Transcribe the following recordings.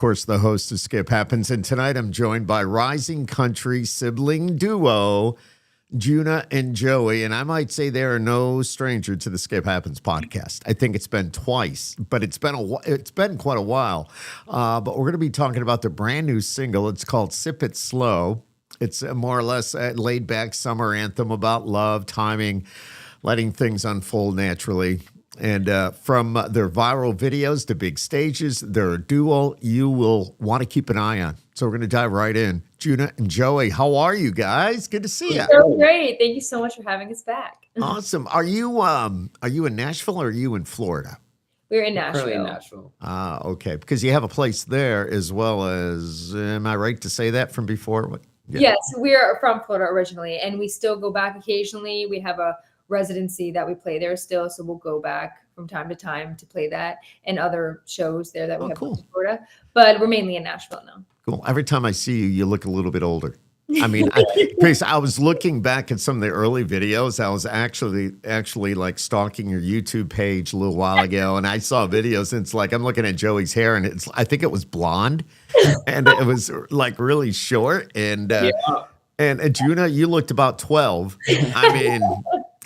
course, the host of Skip Happens, and tonight I'm joined by rising country sibling duo Juna and Joey, and I might say they are no stranger to the Skip Happens podcast. I think it's been twice, but it's been quite a while. But we're going to be talking about their brand new single. It's called "Sip It Slow." It's more or less a laid back summer anthem about love, timing, letting things unfold naturally. And from their viral videos to big stages, they're a duo you will want to keep an eye on. So we're going to dive right in. Juna and Joey, how are you guys? Good to see you. So great. Thank you so much for having us back. Awesome. Are you in Nashville or are you in Florida? We're in Nashville. Currently in Nashville. Okay. Because you have a place there as well as, am I right to say that from before? Yeah. Yes, we're from Florida originally, and we still go back occasionally. We have a residency that we play there still, so we'll go back from time to time to play that and other shows there that we have in Florida. But we're mainly in Nashville now. Cool. Every time I see you, you look a little bit older. I mean, I was looking back at some of the early videos. I was actually like stalking your YouTube page a little while ago, and I saw videos, and it's like I'm looking at Joey's hair, and I think it was blonde, and it was like really short, and Juna, you looked about 12. I mean,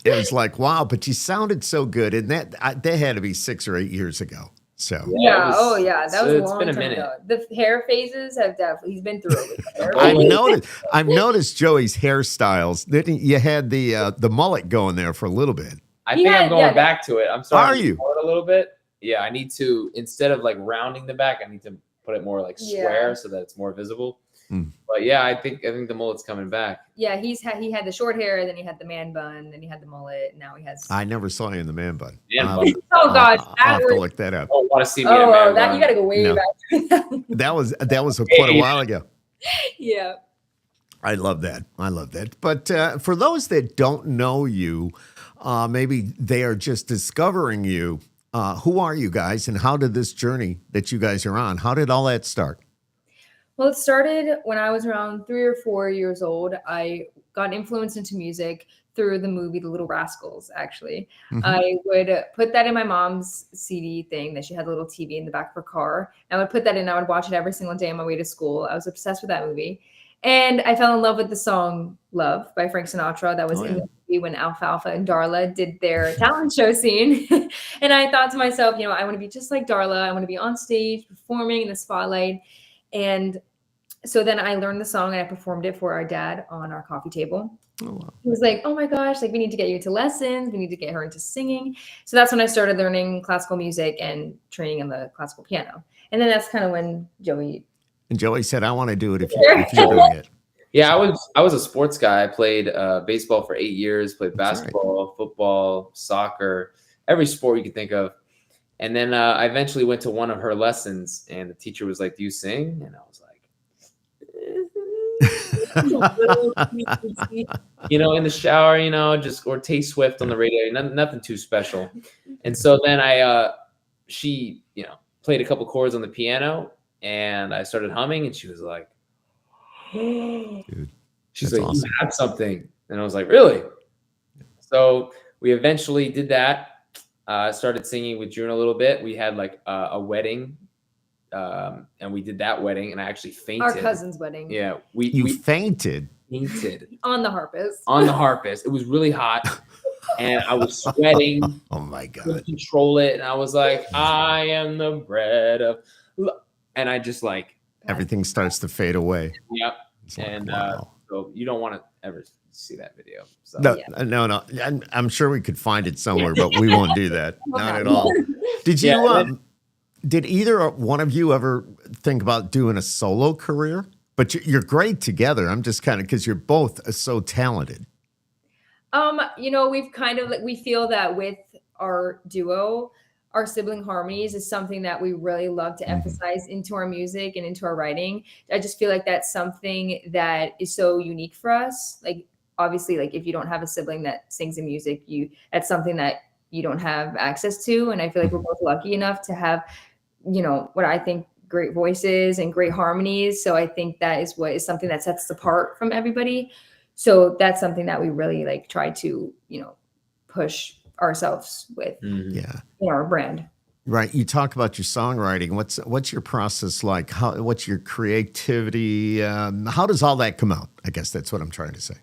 it was like wow, but you sounded so good, and that had to be 6 or 8 years ago. So that was a long time ago. The hair phases have definitely, he's been through it. I've noticed Joey's hairstyles. You had the mullet going there for a little bit. I think I'm going back to it. I'm sorry. Are you? A little bit. Yeah, I need to, instead of like rounding the back, I need to put it more like square so that it's more visible. But yeah, I think the mullet's coming back. Yeah, he had the short hair, then he had the man bun, then he had the mullet, and now he has. I never saw you in the man bun. Oh gosh, I'll have to look that up. Oh, want to see me in a man bun. You got to go way back. That was quite a while ago. Yeah, I love that. But for those that don't know you, maybe they are just discovering you. Who are you guys, and how did this journey that you guys are on? How did all that start? Well, it started when I was around 3 or 4 years old. I got influenced into music through the movie The Little Rascals, actually. I would put that in my mom's CD thing that she had a little TV in the back of her car. I would put that in. I would watch it every single day on my way to school. I was obsessed with that movie. And I fell in love with the song Love by Frank Sinatra that was in the movie when Alfalfa and Darla did their talent show scene. And I thought to myself, I want to be just like Darla. I want to be on stage performing in the spotlight. And so then I learned the song and I performed it for our dad on our coffee table. Oh, wow. He was like, oh my gosh, like we need to get you into lessons. We need to get her into singing. So that's when I started learning classical music and training on the classical piano. And then that's kind of when Joey said, I want to do it if you're doing it. Yeah, I was a sports guy. I played baseball for 8 years, played basketball, football, soccer, every sport you could think of. And then I eventually went to one of her lessons, and the teacher was like, do you sing? And I was like, in the shower, or Tay Swift on the radio, nothing too special. And so then she played a couple chords on the piano, and I started humming, and she was like, dude, she's like, awesome. You have something. And I was like, really? So we eventually did that. Started singing with June a little bit. We had like a wedding, and we did that wedding, and I actually fainted. Our cousin's wedding. Yeah, we fainted. Fainted on the harpist. On the harpist, it was really hot, and I was sweating. Oh my god! Couldn't control it, and I was like, I am the bread of, and I just like everything starts to fade away. Yep, and so you don't want to ever see that video. So. No. I'm sure we could find it somewhere, but we won't do that. Not at all. Did you? Did either one of you ever think about doing a solo career? But you're great together. I'm just kind of because you're both so talented. We've kind of we feel that with our duo, our sibling harmonies is something that we really love to emphasize into our music and into our writing. I just feel like that's something that is so unique for us. Like obviously, like if you don't have a sibling that sings in music, that's something that you don't have access to. And I feel like we're both lucky enough to have, what I think great voices and great harmonies. So I think that is something that sets us apart from everybody. So that's something that we really try to, push ourselves with in our brand. Right. You talk about your songwriting. What's your process like? What's your creativity? How does all that come out? I guess that's what I'm trying to say.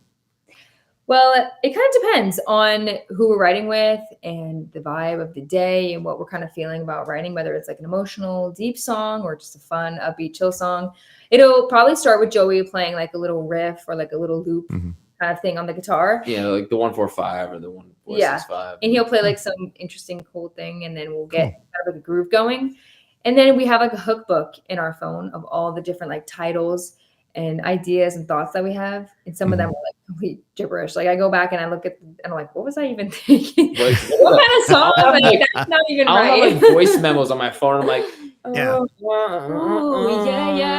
Well, it kind of depends on who we're writing with and the vibe of the day and what we're kind of feeling about writing, whether it's like an emotional, deep song or just a fun, upbeat, chill song. It'll probably start with Joey playing like a little riff or like a little loop kind of thing on the guitar. Yeah, like the 1-4-5 or the 1-4-6-5. And he'll play like some interesting, cool thing, and then we'll get kind of like a groove going. And then we have like a hook book in our phone of all the different like titles and ideas and thoughts that we have. And some of them are like complete gibberish. Like I go back and I look at and I'm like, what was I even thinking? What kind of song? Like, that's not even I'll right. have like voice memos on my phone. I'm like, yeah.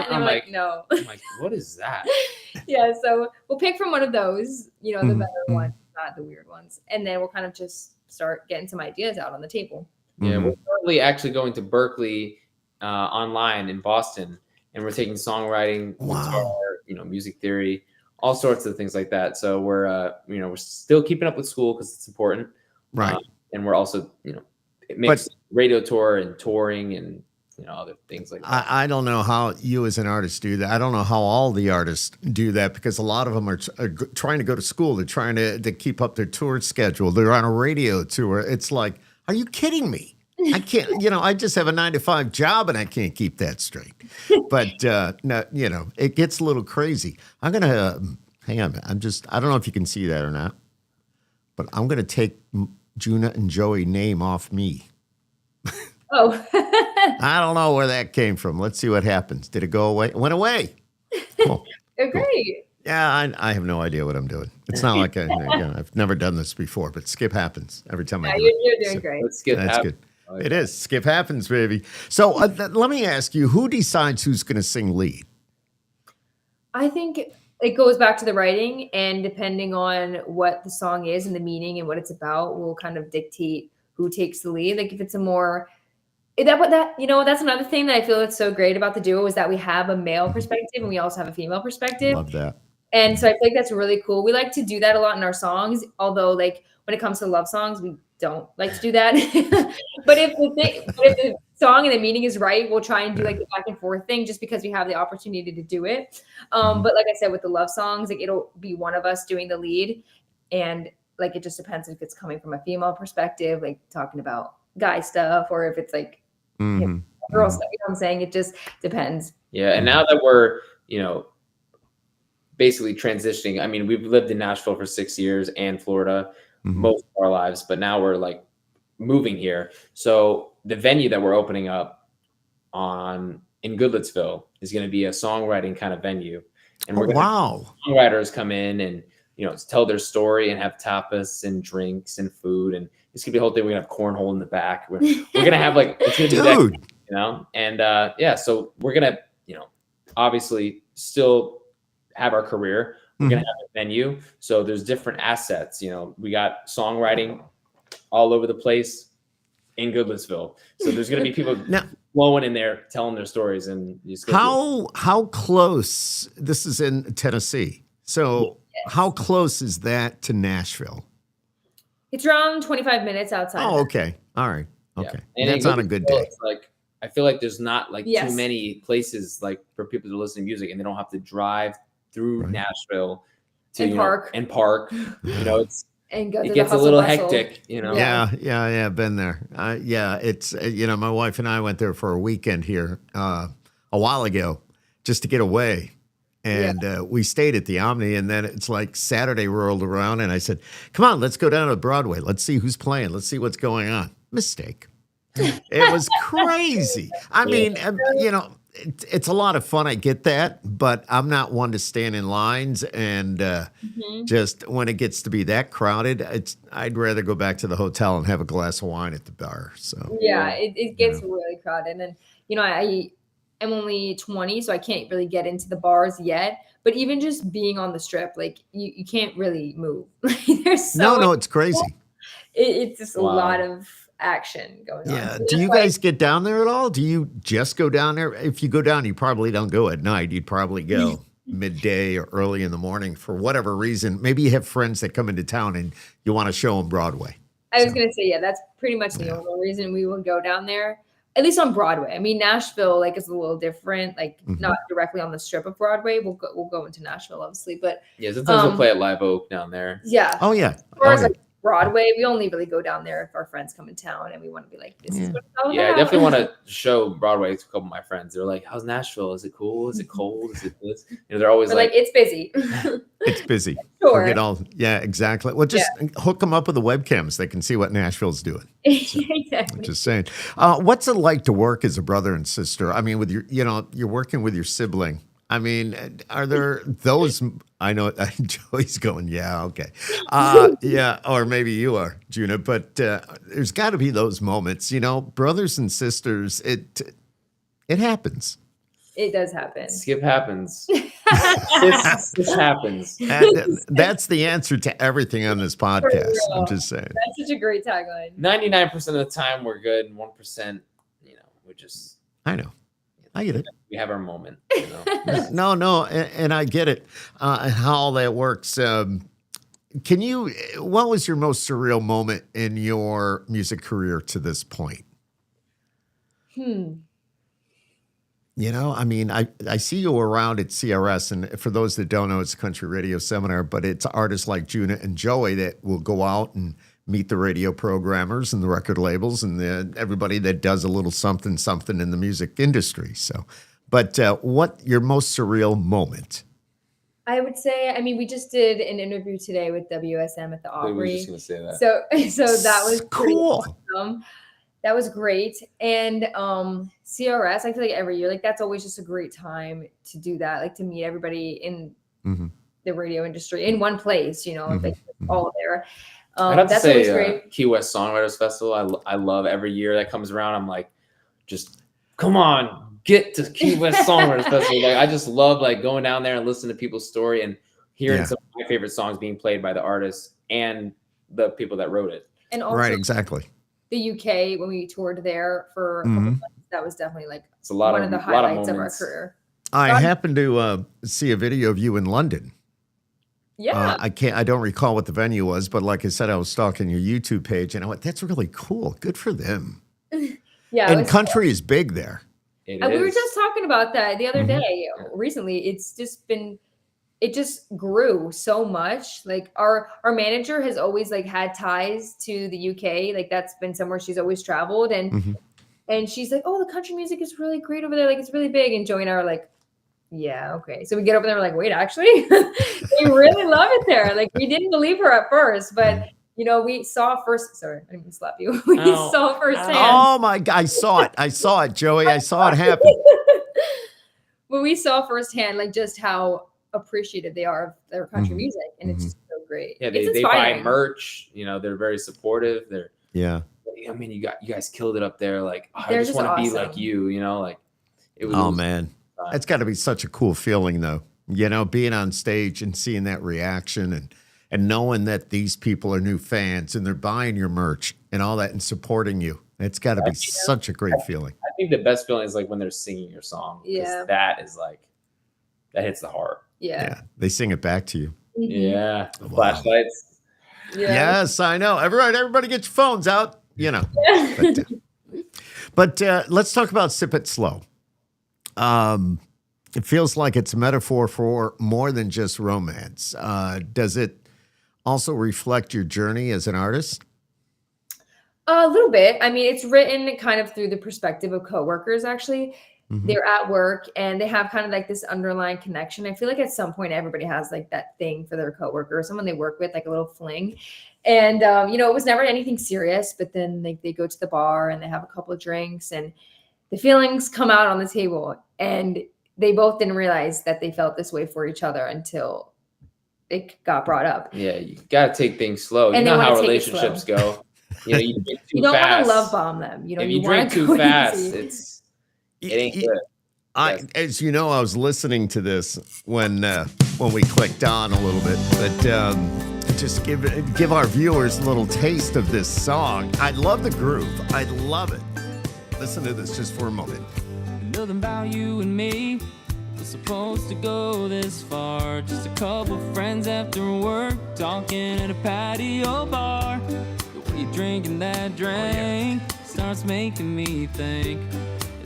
And I'm like, no. I'm like, what is that? Yeah, so we'll pick from one of those, the better ones, not the weird ones. And then we'll kind of just start getting some ideas out on the table. Yeah, we're currently actually going to Berkeley online in Boston, and we're taking songwriting, guitar, music theory, all sorts of things like that. So we're we're still keeping up with school because it's important, right? And we're also it makes radio tour and touring and other things like that. I don't know how you as an artist do that. I don't know how all the artists do that, because a lot of them are trying to go to school. They're trying to keep up their tour schedule. They're on a radio tour. It's like, are you kidding me? I can't, I just have a 9-to-5 job and I can't keep that straight. But, no, it gets a little crazy. I'm going to, hang on. I don't know if you can see that or not, but I'm going to take Juna N Joey name off me. Oh. I don't know where that came from. Let's see what happens. Did it go away? It went away. Cool. Great. Yeah, I have no idea what I'm doing. It's not like I've never done this before, but skip happens every time I do it. You're doing great. Let's skip. That's good. It is. Skip happens, baby. So let me ask you, who decides who's going to sing lead? I think it goes back to the writing, and depending on what the song is and the meaning and what it's about, will kind of dictate who takes the lead. Like if it's a more that's another thing that I feel that's so great about the duo, is that we have a male perspective and we also have a female perspective. Love that. And so I feel like that's really cool. We like to do that a lot in our songs, although like when it comes to love songs, we don't like to do that. But if the song and the meaning is right, we'll try and do like the back and forth thing, just because we have the opportunity to do it. But like I said, with the love songs, like it'll be one of us doing the lead, and like it just depends if it's coming from a female perspective, like talking about guy stuff, or if it's like girl stuff. You know what I'm saying? It just depends. Yeah, and now that we're basically transitioning, I mean, we've lived in Nashville for 6 years and Florida most of our lives, but now we're like moving here. So the venue that we're opening up in Goodlettsville is going to be a songwriting kind of venue, and we're going to have songwriters come in and tell their story and have tapas and drinks and food, and it's gonna be a whole thing. We're gonna have cornhole in the back. We're gonna have like it's gonna be and so we're gonna obviously still have our career. We're gonna have a venue, so there's different assets. We got songwriting all over the place in Goodlettsville, so there's gonna be people flowing in there telling their stories. And how close? This is in Tennessee, so how close is that to Nashville? It's around 25 minutes outside. Oh, okay. All right. Okay. Yeah. And that's on a good day. It's like, I feel like there's not like too many places like for people to listen to music, and they don't have to drive through Nashville to park. It's it gets a little hectic, Yeah. Been there. It's my wife and I went there for a weekend here a while ago just to get away. And we stayed at the Omni, and then it's like Saturday rolled around, and I said, come on, let's go down to Broadway. Let's see who's playing. Let's see what's going on. Mistake. It was crazy. I mean, it's a lot of fun. I get that, but I'm not one to stand in lines. And just when it gets to be that crowded, I'd rather go back to the hotel and have a glass of wine at the bar. So it gets really crowded. And, I'm only 20, so I can't really get into the bars yet. But even just being on the Strip, like you can't really move. There's it's crazy. It's just a lot of action going on. Yeah. Do you guys get down there at all? Do you just go down there? If you go down, you probably don't go at night. You'd probably go midday or early in the morning for whatever reason. Maybe you have friends that come into town and you want to show them Broadway. I was gonna say, yeah, that's pretty much the only reason we would go down there. At least on Broadway. I mean, Nashville like is a little different, like not directly on the strip of Broadway. We'll go into Nashville, obviously, but Yeah, sometimes we'll play at Live Oak down there. Yeah. Oh yeah. As far as like Broadway, we only really go down there if our friends come in town and we want to be like, this is what it's all about. I definitely want to show Broadway to a couple of my friends. They're like, how's Nashville? Is it cool? Is it cold? Is it this? They're always like, it's busy. It's busy. Sure. Yeah, exactly. Well, just hook them up with the webcams. They can see what Nashville's doing. So, exactly. I'm just saying. What's it like to work as a brother and sister? I mean, with you're working with your sibling. I mean, are there those? I know Joey's going, yeah, okay. Yeah, or maybe you are, Juna, but there's got to be those moments, brothers and sisters, it happens. It does happen. Skip happens. This happens. That's the answer to everything on this podcast. I'm just saying. That's such a great tagline. 99% of the time we're good, and 1%, we're just. I know. I get it. We have our moment. No, and I get it. How all that works. What was your most surreal moment in your music career to this point? I mean, I see you around at CRS, and for those that don't know, it's a country radio seminar, but it's artists like Juna and Joey that will go out and meet the radio programmers and the record labels and everybody that does a little something in the music industry. So, but what your most surreal moment? I would say, I mean, we just did an interview today with WSM at the Opry. I was just going to say that. So that was cool. Awesome. That was great. And CRS, I feel like every year, like that's always just a great time to do that, like to meet everybody in the radio industry in one place, like all there. I'd have to say Key West Songwriters Festival. I love every year that comes around. I'm like, just come on, get to Key West Songwriters Festival. Like I just love like going down there and listening to people's story and hearing some of my favorite songs being played by the artists and the people that wrote it. And also, right, exactly. The UK when we toured there for a couple months, that was definitely like one of the highlights of our career. I happened to see a video of you in London. Yeah. I don't recall what the venue was, but like I said, I was stalking your YouTube page and I went, that's really cool. Good for them. Yeah. And country is big there. We were just talking about that the other day. Recently, it just grew so much. Like our manager has always like had ties to the UK. Like that's been somewhere she's always traveled. And she's like, oh, the country music is really great over there. Like it's really big. And Joey and I are like, yeah, okay. So we get over there, we're like, wait, actually, they really love it there. Like we didn't believe her at first, but we saw first. Sorry, I didn't mean to slap you. We saw firsthand. Oh my God, I saw it, Joey. I saw it happen. But we saw firsthand, like just how appreciative they are of their country music, and it's just so great. Yeah, they buy merch. They're very supportive. I mean, you guys killed it up there. Like I just want to be like you. Like it was. Oh man. It's got to be such a cool feeling, though, being on stage and seeing that reaction and knowing that these people are new fans and they're buying your merch and all that and supporting you. It's got to be such a great feeling. I think the best feeling is like when they're singing your song. Yeah. That is like, that hits the heart. Yeah. They sing it back to you. Yeah. Wow. Flashlights. Yeah. Yes, I know. Everybody get your phones out, But let's talk about Sip It Slow. It feels like it's a metaphor for more than just romance. Does it also reflect your journey as an artist? A little bit. I mean, it's written kind of through the perspective of coworkers, actually. They're at work and they have kind of like this underlying connection. I feel like at some point everybody has like that thing for their coworker or someone they work with, like a little fling. And, it was never anything serious, but then they go to the bar and they have a couple of drinks and the feelings come out on the table, and they both didn't realize that they felt this way for each other until it got brought up. Yeah, you got to take things slow. You know how relationships go. You drink too you don't fast. want to love bomb them. If you drink too fast, it ain't good. As you know, I was listening to this when we clicked on a little bit, but just give our viewers a little taste of this song. I love the groove. I love it. Listen to this just for a moment. Nothing about you and me was supposed to go this far. Just a couple friends after work talking at a patio bar. The way you drinking that drink starts making me think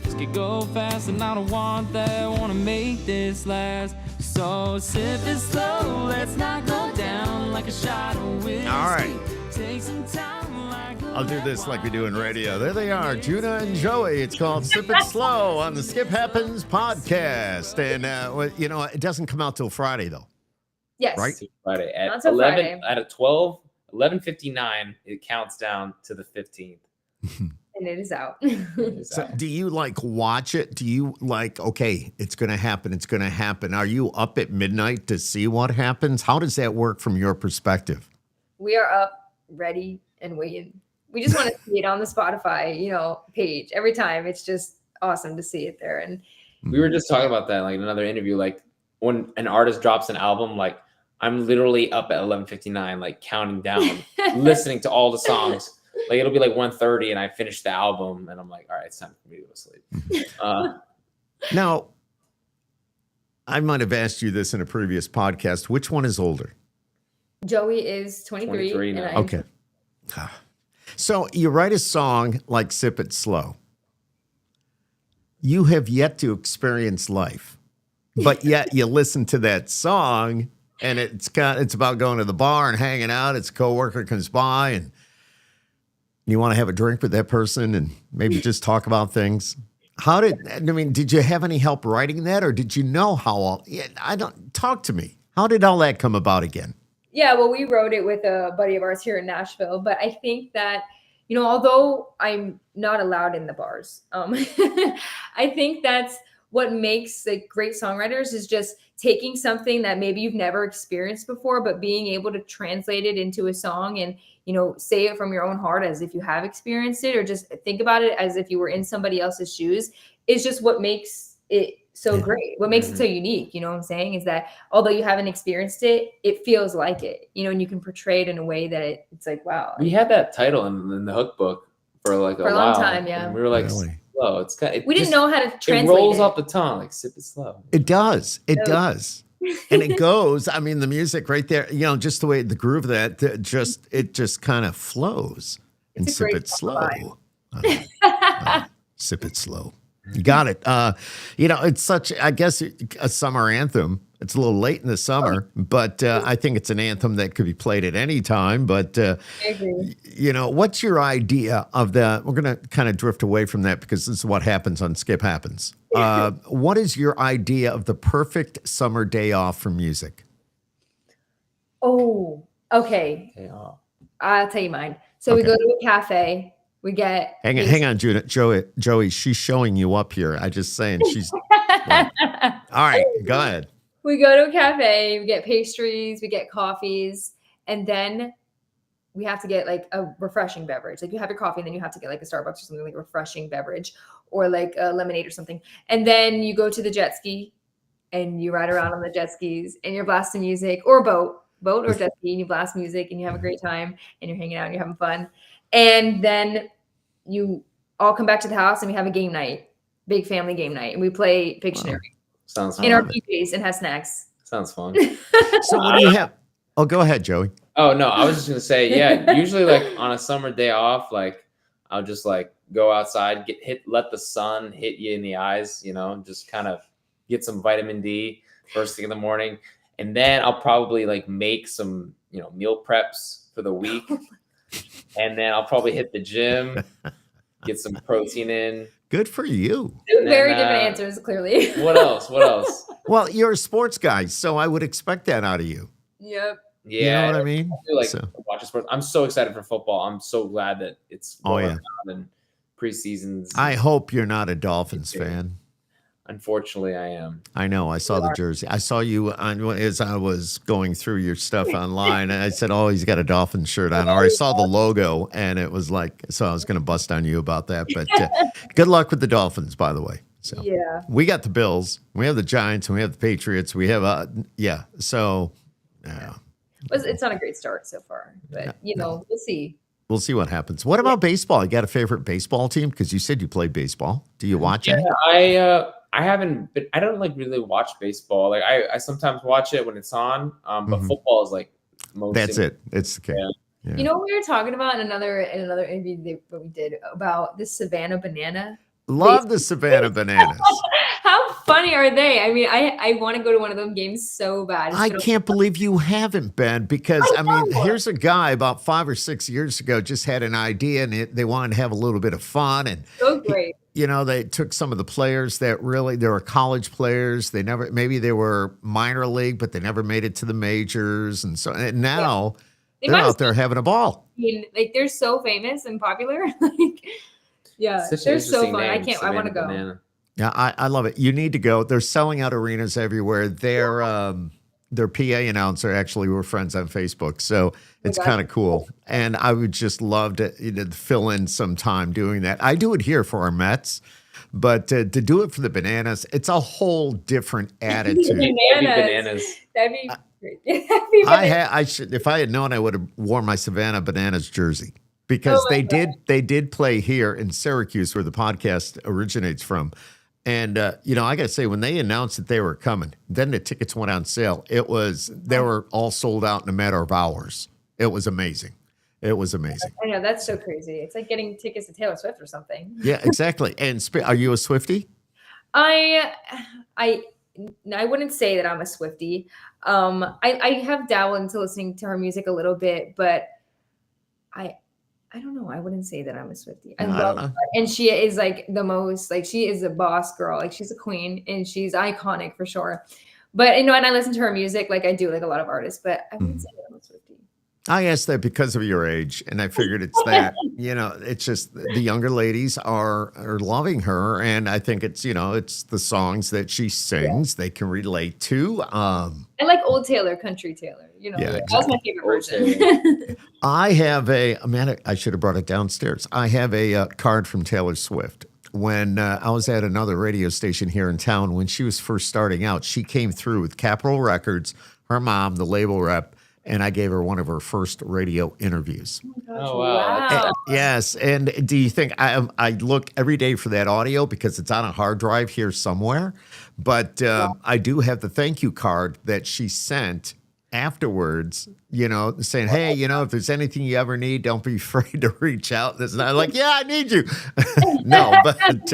this could go fast and I don't want that. Wanna make this last. So sip it slow, let's not go down like a shot of whiskey. All right. Take some time like I'll do this like we do in radio. There they are, Juna and Joey. It's called Sip It Slow on the Skip Happens podcast. And, it doesn't come out till Friday, though. Yes. Right? Friday Not at till 11, Friday. at 11:59, it counts down to the 15th. And it is out. So do you watch it? Do you okay, it's going to happen. It's going to happen. Are you up at midnight to see what happens? How does that work from your perspective? We are up, ready, and waiting. We just want to see it on the Spotify, page every time. It's just awesome to see it there. And we were just talking about that in another interview. Like when an artist drops an album, I'm literally up at 11:59, counting down, listening to all the songs. It'll be 1:30 and I finish the album and I'm like, all right, it's time for me to go to sleep. Now, I might have asked you this in a previous podcast. Which one is older? Joey is 23. 23 and now. I'm Okay. So you write a song like Sip It Slow. You have yet to experience life, but yet you listen to that song and it's about going to the bar and hanging out. It's a coworker comes by and you want to have a drink with that person and maybe just talk about things. Did you have any help writing that, or did you know how talk to me. How did all that come about again? Yeah, well, we wrote it with a buddy of ours here in Nashville, but I think that, although I'm not allowed in the bars, I think that's what makes great songwriters is just taking something that maybe you've never experienced before, but being able to translate it into a song and, say it from your own heart as if you have experienced it, or just think about it as if you were in somebody else's shoes is just what makes it so great. What makes it so unique, what I'm saying, is that although you haven't experienced it, it feels like it, and you can portray it in a way that it's wow. We had that title in the hook book for a long while, time, yeah. And we were Really? slow. We didn't know how to translate it. Rolls off the tongue, sip it slow. It does. It does. And it goes, the music right there, just the way the groove of that, it just kind of flows. And sip it slow. Sip it slow. You got it. It's such, I guess, a summer anthem. It's a little late in the summer, but I think it's an anthem that could be played at any time. But, I agree. What's your idea of that? We're going to kind of drift away from that because this is what happens on Skip Happens. What is your idea of the perfect summer day off for music? Oh, okay. I'll tell you mine. So we go to a cafe. We get hang on, Juna. Joey, she's showing you up here. I just saying she's all right, go ahead. We go to a cafe, we get pastries, we get coffees, and then we have to get a refreshing beverage. You have your coffee and then you have to get a Starbucks or something, a refreshing beverage, or a lemonade or something. And then you go to the jet ski and you ride around on the jet skis and you're blasting music, or boat or jet ski, and you blast music and you have a great time and you're hanging out and you're having fun. And then you all come back to the house and we have a game night, big family game night, and we play Pictionary. Wow. Sounds fun. In our PJs and have snacks. Sounds fun. So what do you have? Oh, go ahead, Joey. Oh no, I was just gonna say, yeah. Usually, on a summer day off, I'll just go outside, let the sun hit you in the eyes, just kind of get some vitamin D first thing in the morning, and then I'll probably make some meal preps for the week, and then I'll probably hit the gym, get some protein in. Good for you. Two very different answers, clearly. What else? Well, you're a sports guy, so I would expect that out of you. Yep. Yeah, you know what I mean. Watch sports. I'm so excited for football. I'm so glad that it's going on in preseasons. I hope you're not a Dolphins fan. Unfortunately, I am. I know. I saw the jersey. I saw you as I was going through your stuff online, and I said, "Oh, he's got a Dolphins shirt on." Or I saw the logo, and it was so I was going to bust on you about that. But good luck with the Dolphins, by the way. So yeah, we got the Bills, we have the Giants, and we have the Patriots. We have So it's not a great start so far, but we'll see. We'll see what happens. What about baseball? You got a favorite baseball team? Because you said you played baseball. Do you watch any? I haven't, but I don't really watch baseball. I sometimes watch it when it's on, but football is mostly. That's it. It's the game. You know what we were talking about in another interview that we did about the Savannah banana? Love the Savannah Bananas. How funny are they? I mean, I want to go to one of them games so bad. I can't believe you haven't been, because I mean, here's a guy about 5 or 6 years ago just had an idea, and they wanted to have a little bit of fun, and so great. they took some of the players that they were college players. Maybe they were minor league, but they never made it to the majors, and now they're out there having a ball. I mean, like, they're so famous and popular. Yeah, they're so fun. I want to go. Banana. Yeah, I love it. You need to go. They're selling out arenas everywhere. Their PA announcer, actually, we're friends on Facebook, so it's kind of cool. And I would just love to fill in some time doing that. I do it here for our Mets, but to do it for the Bananas, it's a whole different attitude. Bananas. That'd be great. If I had known, I would have worn my Savannah Bananas jersey. Because they did play here in Syracuse, where the podcast originates from. And, I got to say, when they announced that they were coming, then the tickets went on sale. They were all sold out in a matter of hours. It was amazing. It was amazing. I know, that's so crazy. It's like getting tickets to Taylor Swift or something. Yeah, exactly. And are you a Swiftie? I wouldn't say that I'm a Swiftie. I have dabbled into listening to her music a little bit, but I don't know. I wouldn't say that I'm a Swiftie. I love her. And she is like the most, like, she is a boss girl. Like, she's a queen and she's iconic for sure. But, and I listen to her music like I do, like a lot of artists, but I wouldn't say that I'm a Swiftie. I asked that because of your age, and I figured it's that. It's just the younger ladies are loving her, and I think it's it's the songs that she sings they can relate to. I like old Taylor, country Taylor. That was my favorite version. I have I should have brought it downstairs. I have a card from Taylor Swift. When I was at another radio station here in town, when she was first starting out, she came through with Capitol Records, her mom, the label rep, and I gave her one of her first radio interviews. Oh, wow. Yes. And do you think I look every day for that audio because it's on a hard drive here somewhere? But I do have the thank you card that she sent afterwards, saying, hey, if there's anything you ever need, don't be afraid to reach out. This and I'm like, yeah, I need you. No, but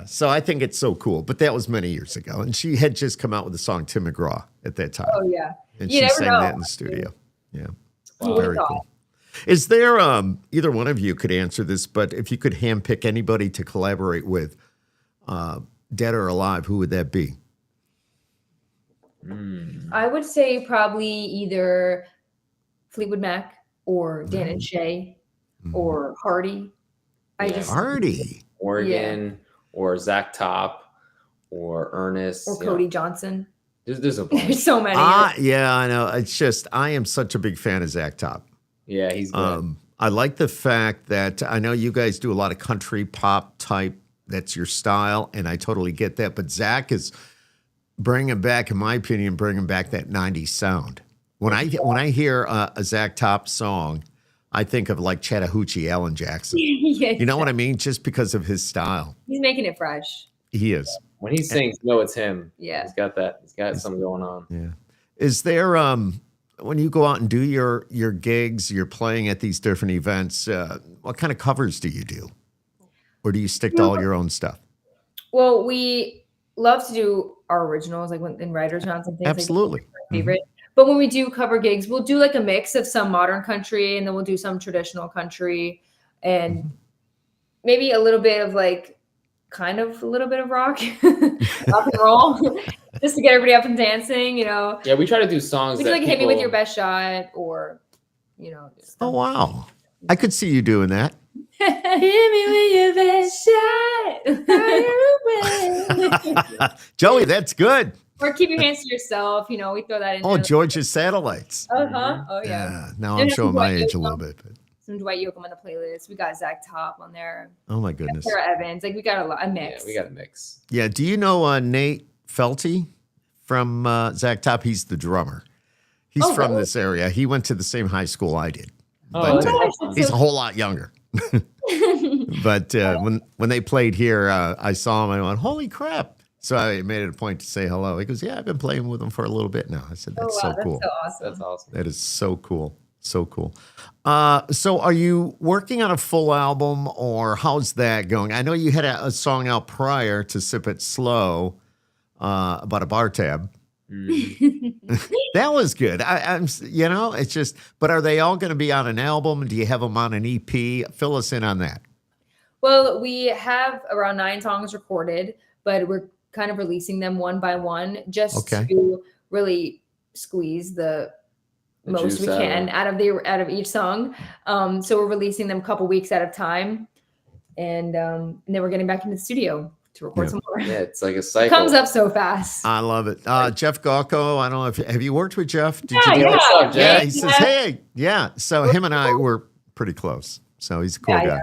so I think it's so cool. But that was many years ago. And she had just come out with the song Tim McGraw at that time. Oh, yeah. And she sang that in the studio. Yeah. Wow. Very cool. Is there, either one of you could answer this, but if you could handpick anybody to collaborate with, dead or alive, who would that be? I would say probably either Fleetwood Mac or Dan and Shay or Hardy. Hardy. Oregon or Zach Top or Ernest. Or Cody Johnson. There's a bunch. There's so many. Yeah, I know. It's just, I am such a big fan of Zach Top. Yeah, he's good. I like the fact that I know you guys do a lot of country pop type. That's your style, and I totally get that. But Zach is bringing back, in my opinion, that 90s sound. When I hear a Zach Top song, I think of like Chattahoochee, Alan Jackson. Yeah, you know what I mean? Just because of his style. He's making it fresh. He is. When he sings, it's him. Yeah. He's got that. He's got something going on. Yeah. Is there, when you go out and do your gigs, you're playing at these different events, what kind of covers do you do? Or do you stick to all your own stuff? Well, we love to do our originals, like in writers' rounds and things. Absolutely. Like my favorite. But when we do cover gigs, we'll do like a mix of some modern country, and then we'll do some traditional country, and maybe a little bit of like, kind of a little bit of rock, rock and roll, just to get everybody up and dancing, Yeah, we try to do songs. We do like Hit Me With Your Best Shot, or Oh wow, I could see you doing that. Hit me with your best shot. Joey, that's good. Or Keep Your Hands to Yourself. We throw that in. Oh, George's Satellites. Oh yeah. Now I'm showing my age a little bit. But. Some Dwight Yoakam on the playlist. We got Zach Top on there. Oh my goodness. Sarah Evans. Like, we got a mix. Yeah, we got a mix. Yeah. Do you know Nate Felty from Zach Top? He's the drummer. He's from this area. He went to the same high school I did. But he's a whole lot younger. But when they played here, I saw him and I went, holy crap. So I made it a point to say hello. He goes, yeah, I've been playing with him for a little bit now. I said, that's so cool. That's so awesome. That's awesome. That is so cool. So cool. So are you working on a full album or how's that going? I know you had a song out prior to Sip It Slow about a bar tab. That was good. It's just, but are they all going to be on an album? Do you have them on an EP? Fill us in on that. Well, we have around 9 songs recorded, but we're kind of releasing them one by one just to really squeeze the most we can out of each song. So we're releasing them a couple weeks at a time, and then we're getting back into the studio to record some more. Yeah, it's like a cycle. It comes up so fast. I love it. Jeff Galco, I don't know if have you worked with Jeff? Yeah. He says, hey, yeah. So him and I were pretty close. So he's a cool guy.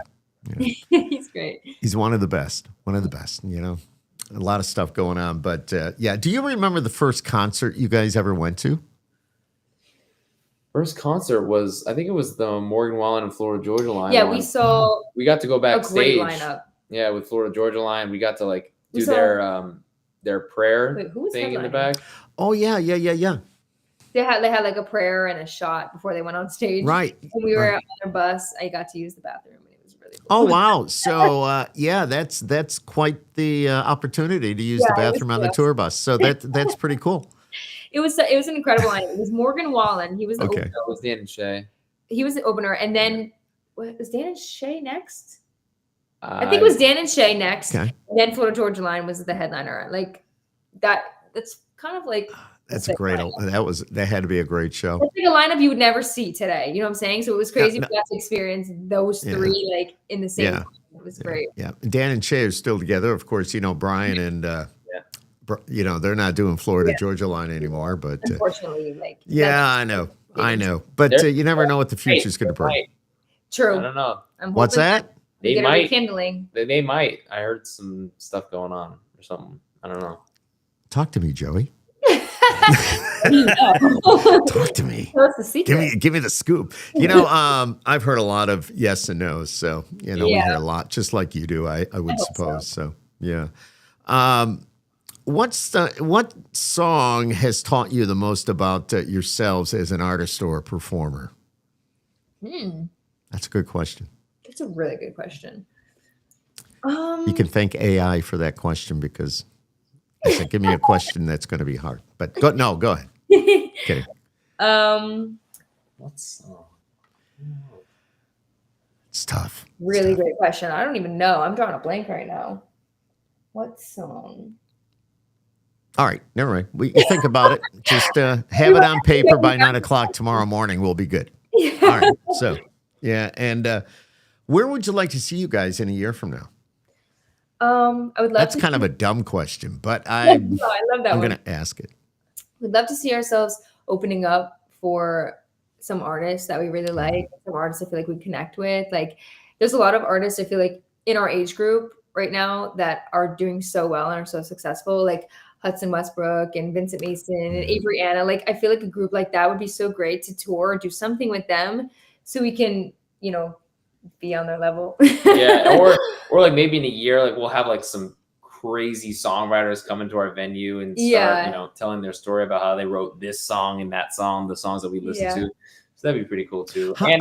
Yeah. He's great. He's one of the best. A lot of stuff going on. But do you remember the first concert you guys ever went to? First concert was, I think it was the Morgan Wallen and Florida Georgia Line. Yeah, one. we got to go backstage. A great lineup. Yeah, with Florida Georgia Line, we got to do their prayer thing in the back. Oh yeah. They had like a prayer and a shot before they went on stage. Right. When we were on their bus, I got to use the bathroom. Oh wow! So that's quite the opportunity to use the bathroom on the tour bus. So that's pretty cool. It was an incredible line. It was Morgan Wallen. He was the opener. It was Dan and Shay. He was the opener, and then was Dan and Shay next? I think it was Dan and Shay next. Okay. And then Florida Georgia Line was the headliner. Like that. That's kind of like. That's a great. That had to be a great show. It's like a lineup you would never see today. You know what I'm saying? So it was crazy for us to experience those three in the same. Yeah. It was great. Yeah, Dan and Shay are still together. Of course, Brian and they're not doing Florida Georgia Line anymore. But unfortunately, I know. But you never know what the future's going to bring. True. I don't know. What's that? They might. Rekindling. They might. I heard some stuff going on or something. I don't know. Talk to me, Joey. Talk to me. What's the secret? Give me the scoop. I've heard a lot of yes and no's. So we hear a lot, just like you do. I would suppose. So yeah. What song has taught you the most about yourselves as an artist or a performer? That's a good question. That's a really good question. You can thank AI for that question because I said, give me a question that's going to be hard. But go ahead. Kidding. What song? It's tough. Really great question. I don't even know. I'm drawing a blank right now. What song? All right, never mind. We think about it. Just have it on paper by 9:00 tomorrow morning. We'll be good. All right. So and where would you like to see you guys in a year from now? I would love. That's kind of a dumb question, but I love that. I'm going to ask it. We'd love to see ourselves opening up for some artists that we really like, some artists I feel like we connect with. Like, there's a lot of artists I feel like in our age group right now that are doing so well and are so successful, like Hudson Westbrook and Vincent Mason and Avery Anna. Like, I feel like a group like that would be so great to tour, do something with them, so we can, be on their level. Yeah, or like maybe in a year, like we'll have like some crazy songwriters come into our venue and start, telling their story about how they wrote this song and that song, the songs that we listen to. So that'd be pretty cool too. How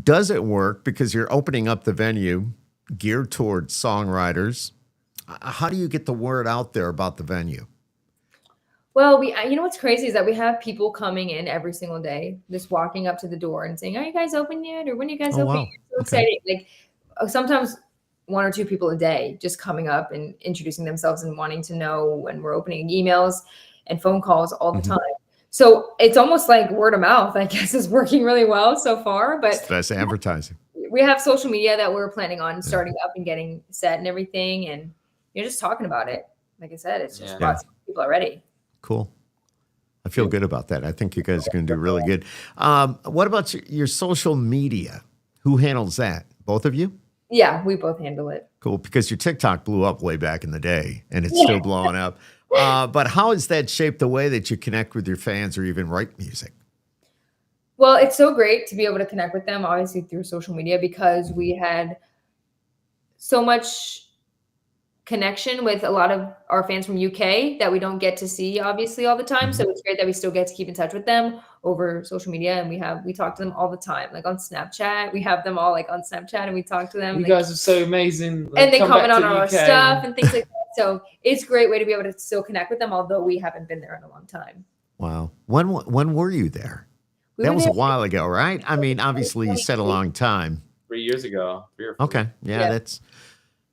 does it work? Because you're opening up the venue geared towards songwriters. How do you get the word out there about the venue? Well, what's crazy is that we have people coming in every single day, just walking up to the door and saying, "Are you guys open yet?" Or "When are you guys open?" Wow. So exciting! Like sometimes 1 or 2 people a day just coming up and introducing themselves and wanting to know when we're opening. Emails and phone calls all the time. So it's almost like word of mouth, I guess, is working really well so far. But that's advertising. We have social media that we're planning on starting up and getting set and everything, and you're just talking about it. Like I said, it's just lots of people already. Cool. I feel good about that. I think you guys are going to do really good. What about your social media? Who handles that? Both of you? Yeah, we both handle it. Cool, because your TikTok blew up way back in the day, and it's still blowing up. But how has that shaped the way that you connect with your fans or even write music? Well, it's so great to be able to connect with them, obviously, through social media, because we had so much connection with a lot of our fans from UK that we don't get to see obviously all the time. So it's great that we still get to keep in touch with them over social media, and we talk to them all the time, like on Snapchat. We have them all like on Snapchat, and we talk to them. You like, guys are so amazing. and they comment on the our UK. stuff and things like that. So it's a great way to be able to still connect with them, although we haven't been there in a long time. Wow. When were you there? We That were was a there- while ago, right? I mean, obviously you said a long time. 3 years ago. 3 or 4. Okay. Yeah, that's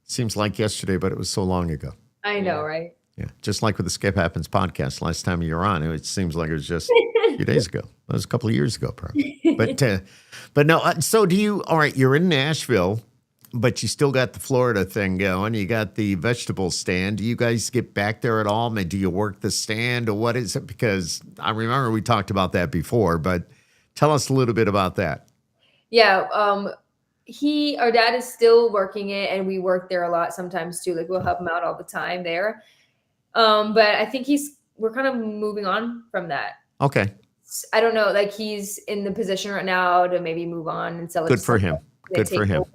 seems like yesterday, but it was so long ago. I know, right? Yeah. Just like with the Skip Happens podcast last time you were on, it seems like it was just a few days ago. It was a couple of years ago, probably. But no, so do you, all right, you're in Nashville, but you still got the Florida thing going. You got the vegetable stand. Do you guys get back there at all? Do you work the stand, or what is it? Because I remember we talked about that before, but tell us a little bit about that. Yeah. Our dad is still working it, and we work there a lot sometimes too. Like we'll help him out all the time there. But I think we're kind of moving on from that. Okay. I don't know. Like he's in the position right now to maybe move on and sell it. Good to for someone him. that Good for takes him. over.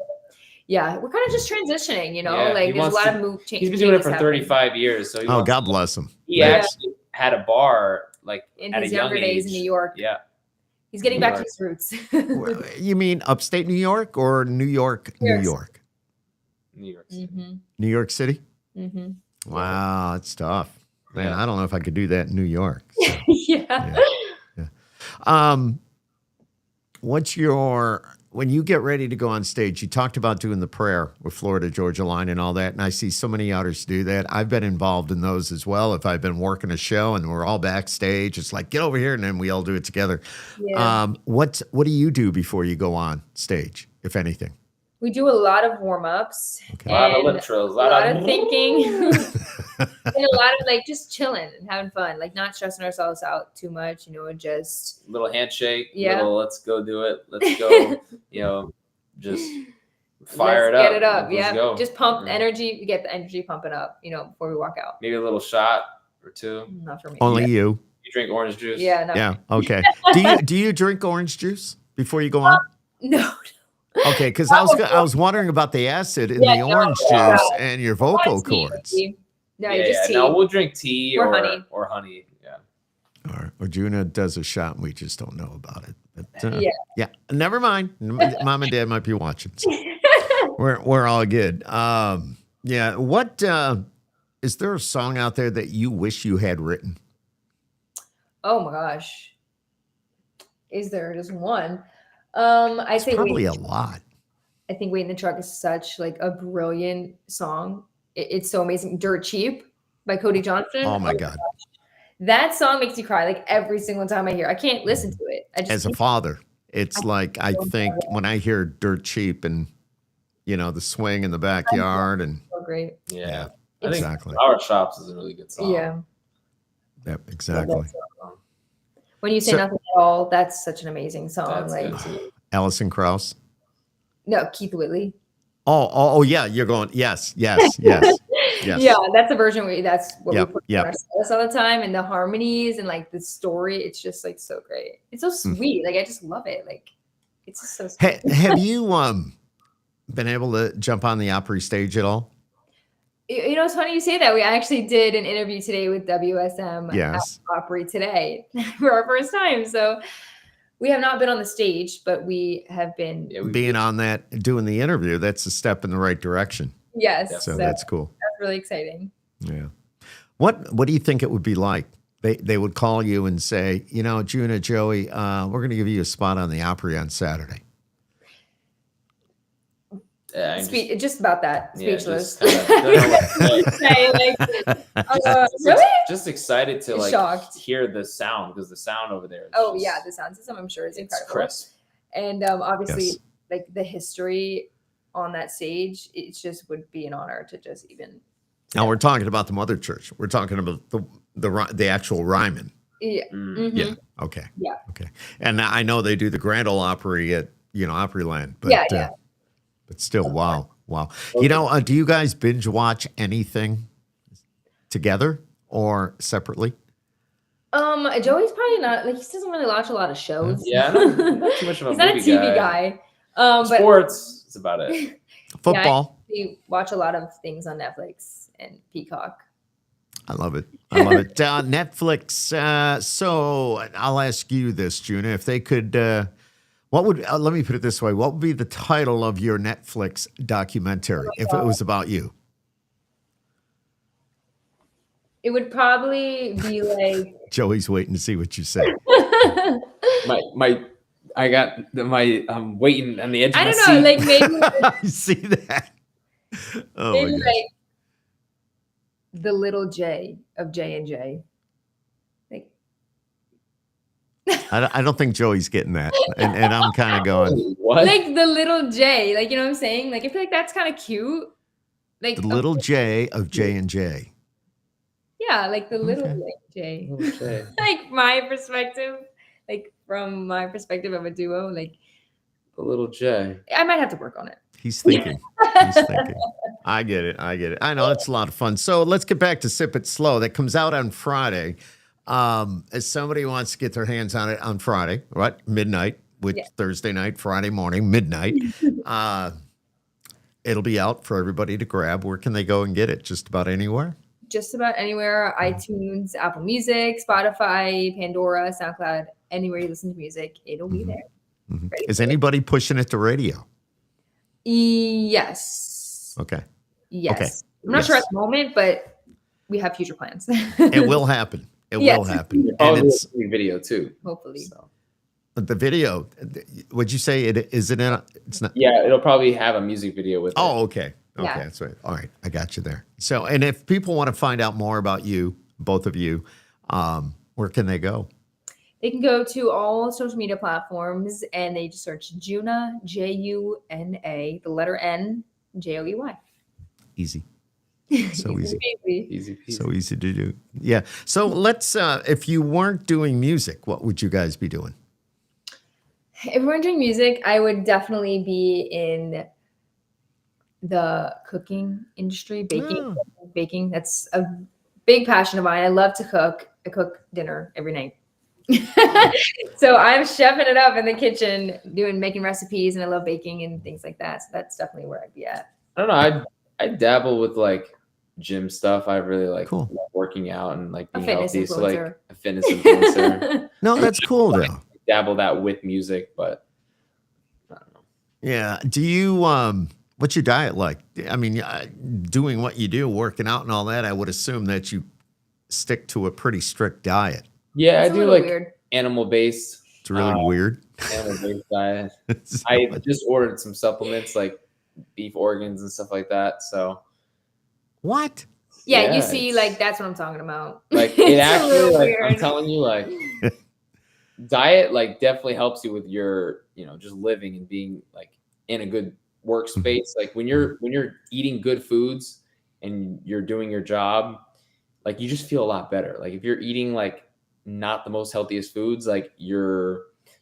Yeah. We're kind of just transitioning, you know, Yeah, like he there's a wants lot to- of move He's been doing it for 35 years. So Oh, God bless him. He Yeah. actually had a bar like in at his a young younger days in age. New York. Yeah. He's getting New back to York. his roots. You mean upstate New York or New York, New Yes. York? New York City. Mm-hmm. New York City? Mm-hmm. Wow, it's tough. Man, Yeah. I don't know if I could do that in New York. So, Yeah. when you get ready to go on stage, you talked about doing the prayer with Florida Georgia Line and all that, and I see so many artists do that. I've been involved in those as well. If I've been working a show and we're all backstage, it's like, get over here, and then we all do it together. Yeah. What do you do before you go on stage, if anything? We do a lot of warm-ups. Okay. A lot of and lip trills. a lot of thinking. And a lot of like just chilling and having fun, like not stressing ourselves out too much, you know, and just Little handshake. Yeah. Little let's go do it. Let's go. Just fire let's it up. get it up. Let's Yeah. go. Just pump Yeah. energy. We get the energy pumping up, you know, before we walk out. Maybe a little shot or two. Not for me. Only you. You drink orange juice. Yeah. Not Yeah. For me. Okay. Do you drink orange juice before you go on? No. Okay, because I was wondering about the acid in the orange juice and your vocal cords. No, Yeah, just tea. No, we'll drink tea Or honey. Or honey. Yeah. Or Juna does a shot and we just don't know about it. But, Yeah. Never mind. Mom and Dad might be watching. So we're all good. What is there a song out there that you wish you had written? Oh my gosh. Is there just one? I think Probably a lot. I think Wait in the Truck is such like a brilliant song. It's so amazing. Dirt Cheap by Cody Johnson. Oh my God. That song makes me cry like every single time I hear. I can't listen to it. I just As a father, it's like I think when I hear Dirt Cheap and the swing in the backyard and so great. Yeah. It's- I think exactly. Our Shops is a really good song. Yeah. Yep, exactly. When you say So- nothing at all, that's such an amazing song. That's like good too. Alison Krauss. no, Keith Whitley. Oh, yeah. You're going, yes. Yes. Yeah, that's a version that's what Yep, we put yep. on our status all the time, and the harmonies and like the story. It's just like so great. It's so sweet. Like I just love it. Like it's just so sweet. Have you been able to jump on the Opry stage at all? You know, it's funny you say that. We actually did an interview today with WSM Yes. at Opry today for our first time. So we have not been on the stage, but we have been. Yeah, Being on that, doing the interview, that's a step in the right direction. Yes. So that's cool. That's really exciting. Yeah. What do you think it would be like? They would call you and say, Juna, Joey, we're going to give you a spot on the Opry on Saturday. Yeah, Just about that. yeah, Speechless. just kinda- Say, like, really? just excited to like Shocked. hear the sound because the sound over there. Is Oh just- yeah, the sound system I'm sure is it's incredible. crisp. And obviously, Yes. like the history on that stage, it just would be an honor to just even. Now we're talking about the mother church. We're talking about the actual Ryman. Yeah. Mm. Mhm. Yeah. Okay. Yeah. Okay. And I know they do the Grand Ole Opry at Opryland. But, Yeah. But still, wow. Do you guys binge watch anything together or separately? Joey's probably not like he doesn't really watch a lot of shows. Yeah, not too much of a He's not a movie TV guy. But Sports is about it. Football. we watch a lot of things on Netflix and Peacock. I love it. I love it. Netflix. So I'll ask you this, Juna, if they could, what would, let me put it this way. What would be the title of your Netflix documentary if it was about you? It would probably be like Joey's waiting to see what you say. I'm waiting on the edge of I my don't know, seat. like maybe I see that. Oh my maybe gosh. like the little J of J and J. Like I don't think Joey's getting that. And I'm kind of going, What? like the little J, like, you know what I'm saying? Like, I feel like that's kind of cute. Like the little J of J and J. yeah, like the little Okay. like J. Okay. Like my perspective, like from my perspective of a duo, like The little J. I might have to work on it. He's thinking. He's thinking. I get it. I get it. I know it's a lot of fun. So let's get back to Sip It Slow. That comes out on Friday. If somebody wants to get their hands on it on Friday, right? Midnight, which Thursday night, Friday morning, midnight. It'll be out for everybody to grab. Where can they go and get it? Just about anywhere? Just about anywhere, iTunes, Apple Music, Spotify, Pandora, SoundCloud, anywhere you listen to music, it'll be there. Mm-hmm. Is anybody pushing it to radio? Yes. Okay. Yes. Okay. I'm not sure Yes. at the moment, but we have future plans. It will happen. It Yes. will happen. And Probably it's a video too. Hopefully. So. the video. Would you say it is it in? It's not. Yeah, it'll probably have a music video with it. Oh, okay. Okay, Yeah. that's right. All right, I got you there. So, and if people want to find out more about you, both of you, where can they go? They can go to all social media platforms and they just search Juna, Juna, the letter N, Joey. Easy. So easy. Easy peasy. So easy to do. Yeah. So let's, if you weren't doing music, what would you guys be doing? If we're doing music, I would definitely be in the cooking industry, baking. That's a big passion of mine. I love to cook. I cook dinner every night. So I'm chefing it up in the kitchen, making recipes, and I love baking and things like that. So that's definitely where I'd be at. I don't know. I dabble with like gym stuff. I really like Cool. working out and like A being fitness healthy. So like influencer. a fitness influencer. No, that's cool though. Dabble that with music, but I don't know. Yeah. Do you, what's your diet like? I mean, doing what you do, working out and all that, I would assume that you stick to a pretty strict diet. Yeah, It's I a do little like weird. animal based. It's really weird. Animal based diet. So I just ordered some supplements like beef organs and stuff like that. So what? Yeah, Yeah, you see, it's- like that's what I'm talking about. like It's it a actually little like I'm weird. telling you like diet like definitely helps you with your just living and being like in a good workspace. Like when you're eating good foods and you're doing your job, like you just feel a lot better. Like if you're eating like not the most healthiest foods, like you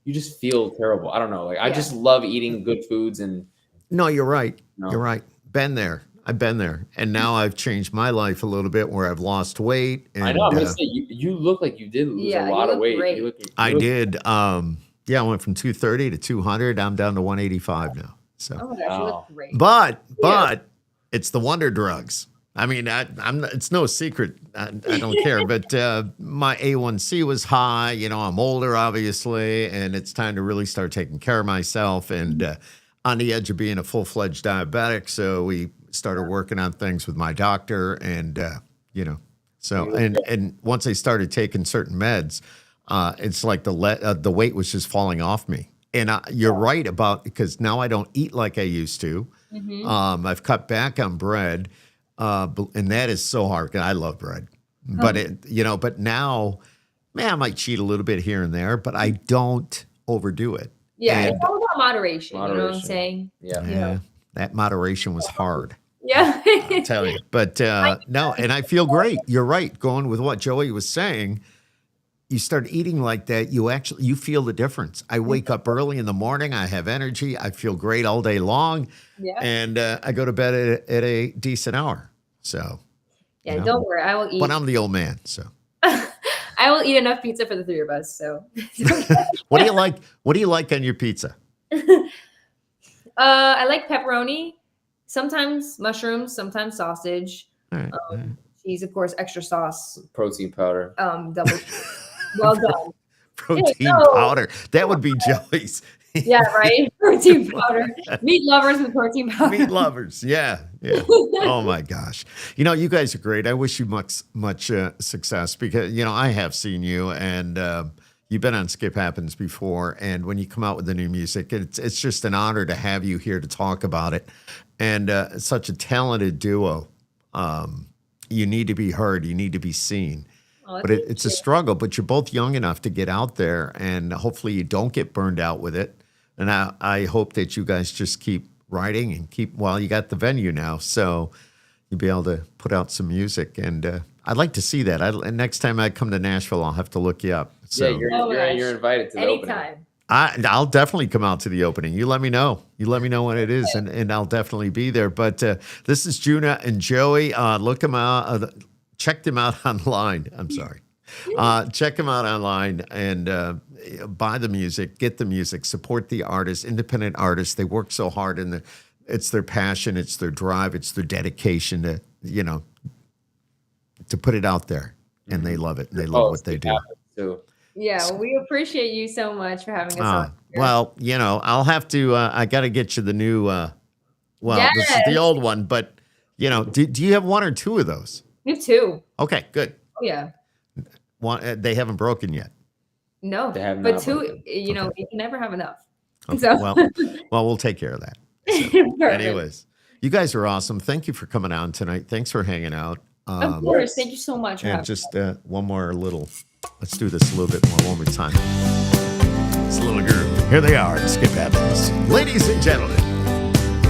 just feel terrible. I don't know. Like I Yeah. just love eating good foods and No, you're right. No. You're right. Been there. I've been there. And now I've changed my life a little bit where I've lost weight. And I know. I'm gonna say you look like you did lose Yeah, a you lot of look weight. great. You look, I you look- did. Yeah, I went from 230 to 200. I'm down to 185 now. So, Oh my gosh, you Wow. look great. but it's the wonder drugs. I mean, it's no secret. I don't care. But my A1C was high. I'm older, obviously, and it's time to really start taking care of myself. And on the edge of being a full-fledged diabetic, so we started working on things with my doctor, and so and once I started taking certain meds, it's like the weight was just falling off me. And you're right because now I don't eat like I used to. Mhm. I've cut back on bread, and that is so hard. 'Cause I love bread, but but now, man, I might cheat a little bit here and there, but I don't overdo it. Yeah, And- it's all about moderation. You know what I'm Moderation. saying? Yeah. Yeah, that moderation was hard. Yeah. I'll tell you. But no, and I feel great. You're right. Going with what Joey was saying, you start eating like that, you feel the difference. I wake up early in the morning. I have energy. I feel great all day long. Yeah. And I go to bed at a decent hour. So, Yeah, you know. don't worry. I will eat. but I'm the old man. So I will eat enough pizza for the three of us. So, what do you like? What do you like on your pizza? I like pepperoni, sometimes mushrooms, sometimes sausage. All right. Cheese, of course, extra sauce. Protein powder. Double. Well done. Protein powder. That would be Joey's. Yeah, right. Protein powder. Meat lovers with protein powder. Meat lovers. Yeah. Yeah. Oh my gosh. You know, you guys are great. I wish you much success because, you know, I have seen you and you've been on Skip Happens before. And when you come out with the new music, it's just an honor to have you here to talk about it. And such a talented duo. You need to be heard. You need to be seen. Oh, but it's a struggle, but you're both young enough to get out there and hopefully you don't get burned out with it. And I hope that you guys just keep writing and you got the venue now. So you'll be able to put out some music. And I'd like to see that. And next time I come to Nashville, I'll have to look you up. So, yeah, you're invited to the opening. Anytime. I'll definitely come out to the opening. You let me know. You let me know when it is, and I'll definitely be there. But this is Juna and Joey. Look them out. Check them out online. I'm sorry. Check them out online and buy the music, get the music, support the artists, independent artists. They work so hard, and it's their passion, it's their drive, it's their dedication to, you know, to put it out there, and they love it. And they love what they do. Too. Yeah, well, we appreciate you so much for having us on. Well, you know, I'll have to. I got to get you the new. This is the old one, but you know, do you have one or two of those? We have two. Okay, good. Oh, yeah. One, they haven't broken yet. No, They have but not two. broken. You know, you can never have enough. Okay, So. well, we'll take care of that. So, anyways, you guys are awesome. Thank you for coming on tonight. Thanks for hanging out. Of course. Thank you so much. For And just one more little. Let's do this a little bit more, one more time. It's a little girl. Here they are. Skip Happens. Ladies and gentlemen,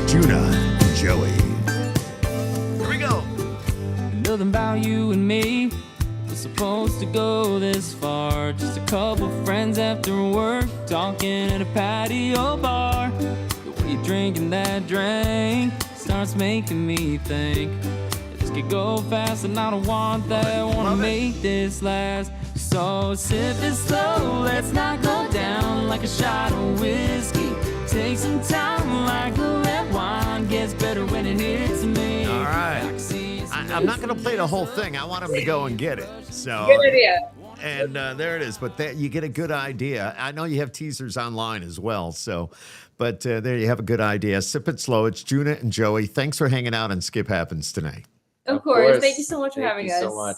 Juna and Joey. Here we go. Nothing about you and me was supposed to go this far. Just a couple friends after work, talking at a patio bar. The way you're drinking that drink starts making me think this could go fast, and I don't want that. I wanna make this last. So sip it slow, let's not go down like a shot of whiskey. Take some time like a red wine, gets better when it hits me. All right. I'm not going to play the whole thing. I want them to go and get it. So, Good idea. And there it is. But you get a good idea. I know you have teasers online as well. So, but there you have a good idea. Sip it slow. It's Juna and Joey. Thanks for hanging out on Skip Happens tonight. Of course. Thank you so much for having us. Thank you so much.